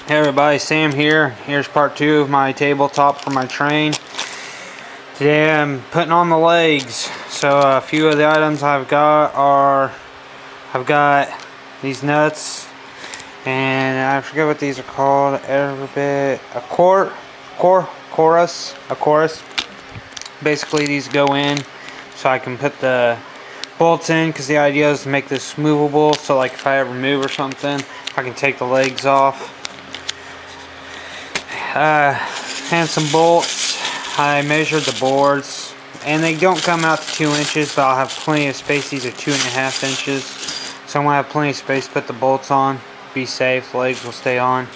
Hey everybody, Sam here. Here's part 2 of my tabletop for my train. Today I'm putting on the legs. So a few of the items I've got these nuts, and I forget what these are called. A chorus. Basically these go in so I can put the bolts in, because the idea is to make this movable, so like if I ever move or something I can take the legs off. And some bolts. I measured the boards and they don't come out to 2 inches, but I'll have plenty of space. These are 2.5 inches, so I'm going to have plenty of space to put the bolts on. Be safe, the legs will stay on.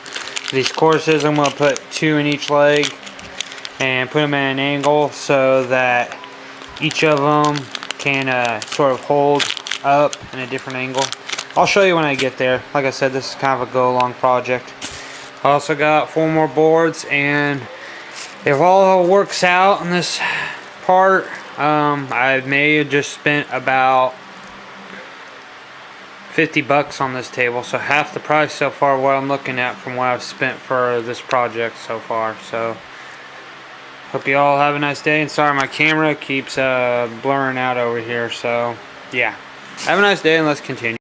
These courses, I'm going to put 2 in each leg and put them at an angle so that each of them can sort of hold up in a different angle. I'll show you when I get there. Like I said, this is kind of a go along project. I also got 4 more boards, and if all works out in this part, I may have just spent about 50 bucks on this table, so half the price so far what I'm looking at from what I've spent for this project so far. So hope you all have a nice day, and sorry my camera keeps blurring out over here. So yeah, have a nice day and let's continue.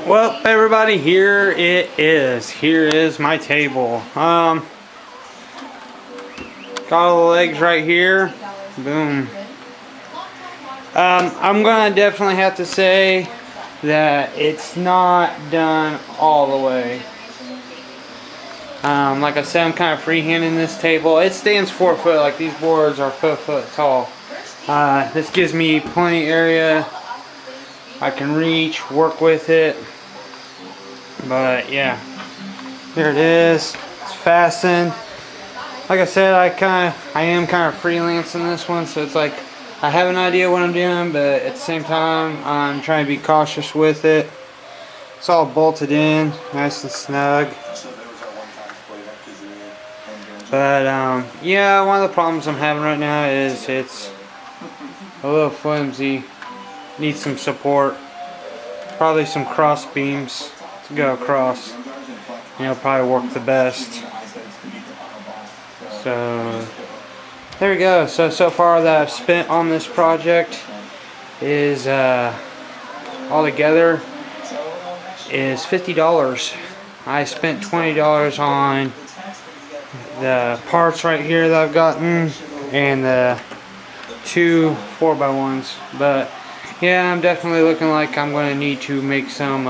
Well, everybody, here it is. Here is my table. Got all the legs right here. Boom. I'm gonna definitely have to say that it's not done all the way. Like I said, I'm kind of freehanding this table. It stands 4 foot. Like, these boards are 4 foot tall. This gives me plenty area. I can reach, work with it. But yeah, here it is. It's fastened. Like I said, I am kind of freelancing this one, so it's like I have an idea what I'm doing, but at the same time I'm trying to be cautious with it. It's all bolted in, nice and snug. But yeah, one of the problems I'm having right now is it's a little flimsy. Needs some support. Probably some cross beams to go across. Probably work the best. So there we go. So far that I've spent on this project is altogether is $50. I spent $20 on the parts right here that I've gotten and the 2 4x1s. But yeah, I'm definitely looking like I'm going to need to make some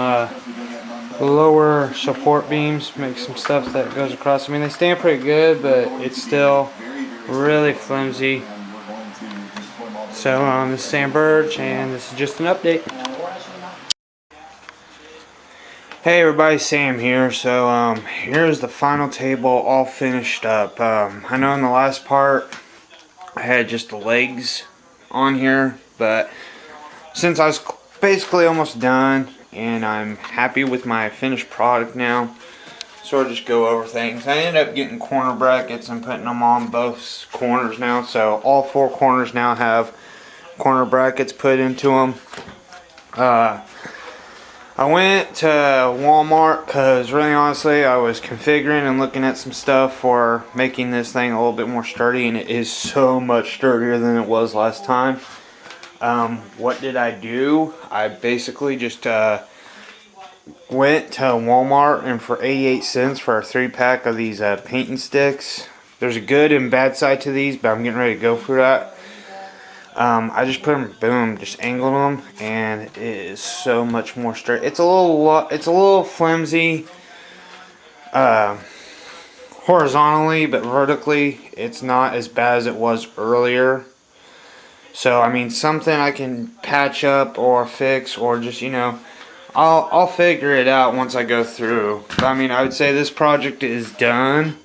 lower support beams, make some stuff that goes across. I mean, they stand pretty good, but it's still really flimsy. So this is Sam Burge, and this is just an update. Hey everybody, Sam here. So here's the final table all finished up. I know in the last part I had just the legs on here, but since I was basically almost done and I'm happy with my finished product now, sort of just go over things. I ended up getting corner brackets and putting them on both corners now, so all 4 corners now have corner brackets put into them. I went to Walmart because really honestly I was configuring and looking at some stuff for making this thing a little bit more sturdy, and it is so much sturdier than it was last time. What did I do? I basically just went to Walmart, and for 88 cents for a 3-pack of these painting sticks. There's a good and bad side to these, but I'm getting ready to go for that. I just put them, boom, just angled them, and it is so much more straight. It's a little flimsy horizontally, but vertically it's not as bad as it was earlier. So I mean, something I can patch up or fix, or just I'll figure it out once I go through. But I mean, I would say this project is done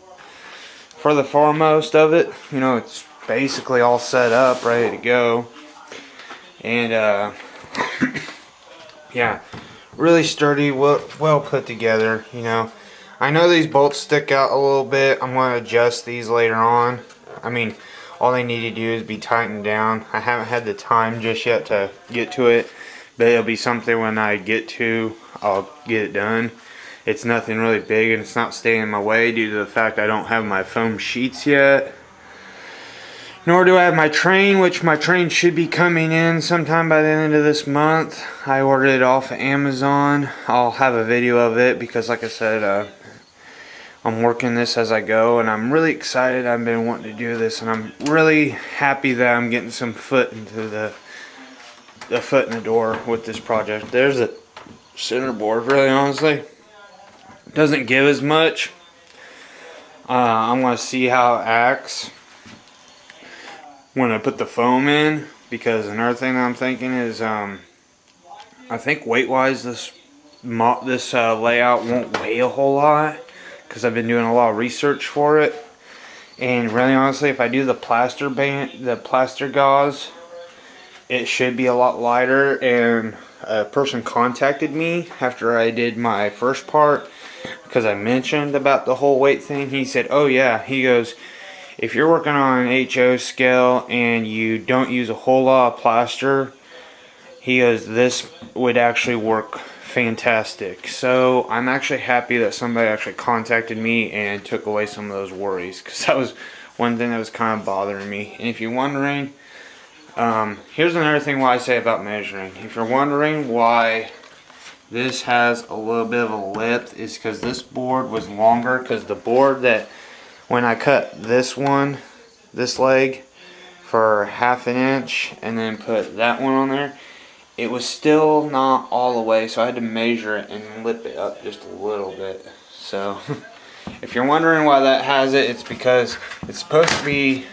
for the foremost of it. It's basically all set up, ready to go. And yeah, really sturdy, well put together. I know these bolts stick out a little bit. I'm going to adjust these later on. I mean, all they need to do is be tightened down. I haven't had the time just yet to get to it, but it'll be something when I get to, I'll get it done. It's nothing really big, and it's not staying in my way due to the fact I don't have my foam sheets yet. Nor do I have my train, which my train should be coming in sometime by the end of this month. I ordered it off of Amazon. I'll have a video of it because, like I said, I'm working this as I go, and I'm really excited. I've been wanting to do this, and I'm really happy that I'm getting some foot into the foot in the door with this project. There's a center board. Really, honestly, doesn't give as much. I'm going to see how it acts when I put the foam in, because another thing that I'm thinking is I think weight wise this layout won't weigh a whole lot, because I've been doing a lot of research for it. And really honestly, if I do the plaster gauze, it should be a lot lighter. And a person contacted me after I did my first part, because I mentioned about the whole weight thing. He said, oh yeah, he goes, if you're working on an HO scale and you don't use a whole lot of plaster, he goes, this would actually work fantastic. So I'm actually happy that somebody actually contacted me and took away some of those worries, because that was one thing that was kind of bothering me. And if you're wondering, here's another thing why I say about measuring. If you're wondering why this has a little bit of a lip, is because this board was longer, because the board that when I cut this leg for 1/2 inch and then put that one on there, it was still not all the way, so I had to measure it and lip it up just a little bit. So if you're wondering why that has it, it's because it's supposed to be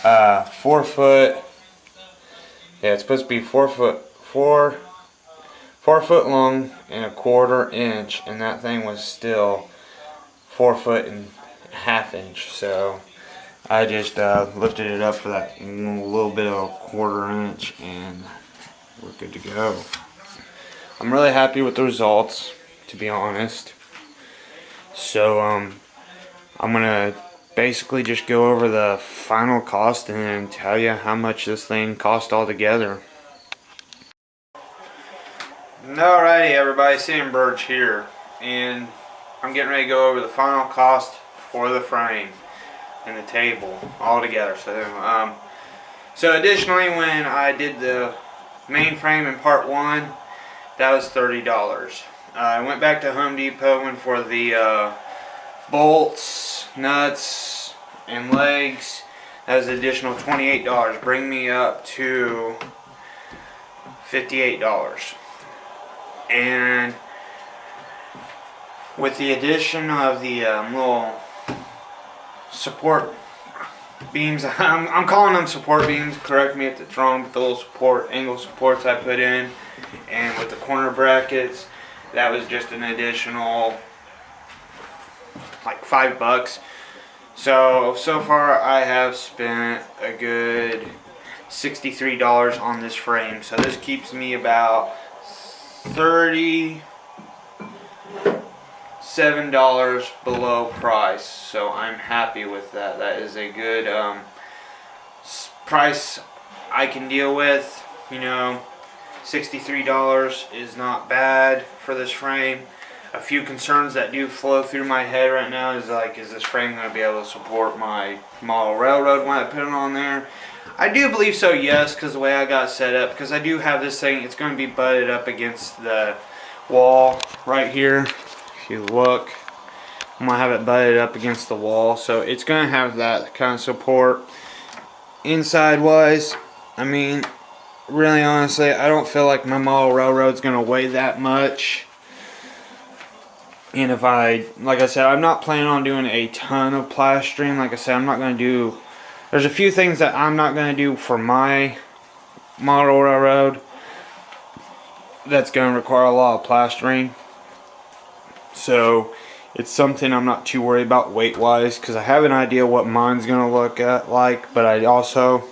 4 foot. Yeah, it's supposed to be 4 foot long and 1/4 inch, and that thing was still 4 foot and 1/2 inch. So I just lifted it up for that little bit of 1/4 inch, and we're good to go. I'm really happy with the results, to be honest. So I'm gonna basically just go over the final cost and tell you how much this thing cost altogether. Alrighty everybody, Sam Birch here, and I'm getting ready to go over the final cost for the frame and the table all together. So additionally, when I did the main frame in part 1, that was $30. I went back to Home Depot and for the bolts, nuts, and legs, that was an additional $28, bring me up to $58. And with the addition of the little support beams, I'm calling them support beams, correct me if it's wrong, but the little angle supports I put in, and with the corner brackets, that was just an additional like $5. So far I have spent a good $63 on this frame. So this keeps me about $37 below price, so I'm happy with that. That is a good price I can deal with. You know, $63 is not bad for this frame. A few concerns that do flow through my head right now is like, is this frame going to be able to support my model railroad when I put it on there? I do believe so, yes, because the way I got set up, because I do have this thing, it's going to be butted up against the wall right here. If you look, I'm going to have it butted up against the wall, so it's going to have that kind of support. Inside wise, I mean, really honestly, I don't feel like my model railroad's going to weigh that much. And if like I said, I'm not planning on doing a ton of plastering. Like I said, I'm not going to do, there's a few things that I'm not going to do for my model railroad that's going to require a lot of plastering. So it's something I'm not too worried about weight wise, because I have an idea what mine's going to look like. But I also,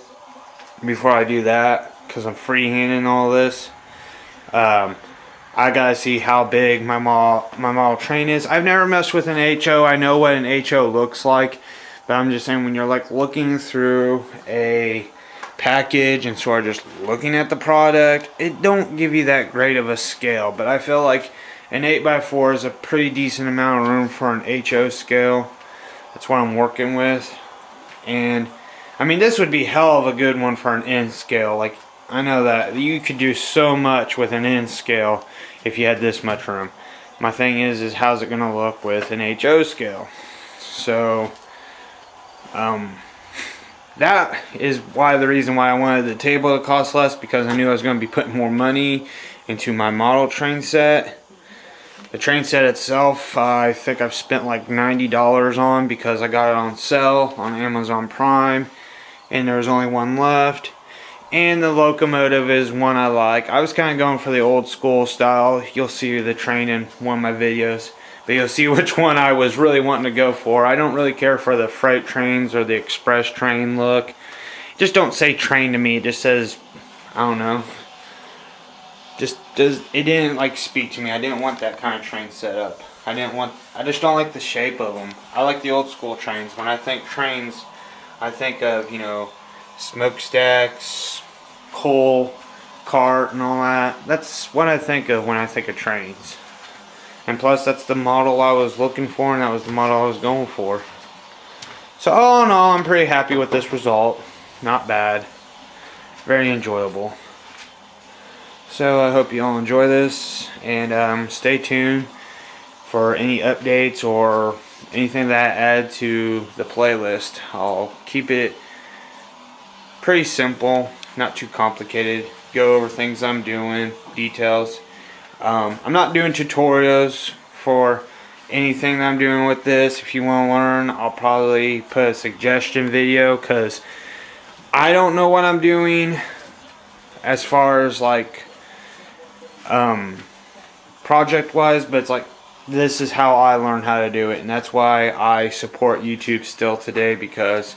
before I do that, because I'm freehanding all this, I gotta see how big my model train is. I've never messed with an HO. I know what an HO looks like, but I'm just saying, when you're like looking through a package and sort of just looking at the product, it don't give you that great of a scale. But I feel like an 8x4 is a pretty decent amount of room for an HO scale. That's what I'm working with. And I mean, this would be hell of a good one for an N scale. Like, I know that you could do so much with an N scale if you had this much room. My thing is how's it gonna look with an HO scale? So that is the reason why I wanted the table to cost less, because I knew I was going to be putting more money into my model train set. The train set itself, I think I've spent like $90 on, because I got it on sale on Amazon Prime and there's only one left. And the locomotive is one I like. I was kind of going for the old school style. You'll see the train in one of my videos, but you'll see which one I was really wanting to go for. I don't really care for the freight trains or the express train look. Just don't say train to me. It just says, I don't know. It didn't like speak to me. I didn't want that kind of train setup. I just don't like the shape of them. I like the old school trains. When I think trains, I think of, you know, smokestacks, coal cart and all that. That's what I think of when I think of trains. And plus, that's the model I was looking for, and that was the model I was going for. So all in all, I'm pretty happy with this result. Not bad. Very enjoyable. So I hope you all enjoy this, and stay tuned for any updates or anything that I add to the playlist. I'll keep it pretty simple, not too complicated. Go over things I'm doing, details. I'm not doing tutorials for anything that I'm doing with this. If you want to learn, I'll probably put a suggestion video, because I don't know what I'm doing as far as like project wise, but it's like, this is how I learned how to do it, and that's why I support YouTube still today, because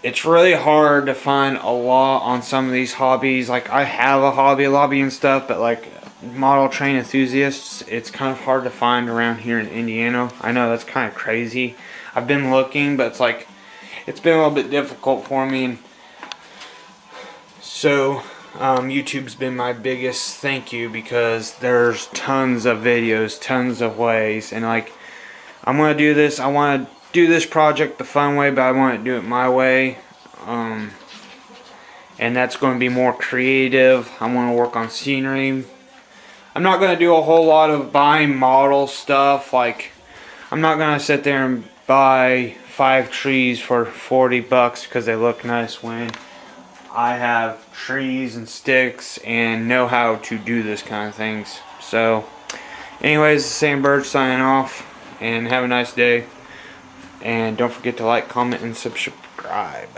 it's really hard to find a lot on some of these hobbies. Like, I have a Hobby Lobby and stuff, but like model train enthusiasts, it's kind of hard to find around here in Indiana. I know that's kind of crazy. I've been looking, but it's like, it's been a little bit difficult for me. So YouTube's been my biggest thank you, because there's tons of videos, tons of ways, and like, I'm gonna do this. I want to do this project the fun way, but I want to do it my way, and that's going to be more creative. I want to work on scenery. I'm not going to do a whole lot of buying model stuff. Like, I'm not going to sit there and buy 5 trees for 40 bucks because they look nice, when I have trees and sticks and know how to do this kind of things. So anyways, Sam Bird signing off, and have a nice day. And don't forget to like, comment, and subscribe.